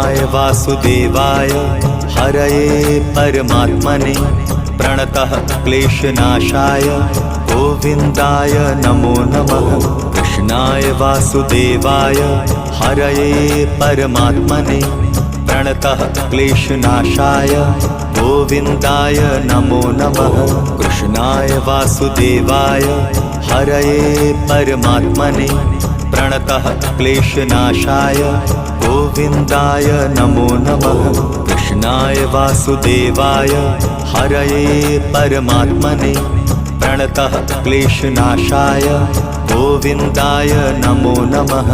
कृष्णाय वासुदेवाय हरये परमात्मने प्रणतः क्लेशनाशाय गोविन्दाय नमो नमः। कृष्णाय वासुदेवाय हरये परमात्मने प्रणतः क्लेशनाशाय गोविन्दाय नमो नमः। कृष्णाय वासुदेवाय हरये परमात्मने प्रणतः क्लेशनाशाय गोविन्दाय नमो नमः। कृष्णाय वासुदेवाय हरये परमात्मने प्रणतः क्लेशनाशाय गोविन्दाय नमो नमः।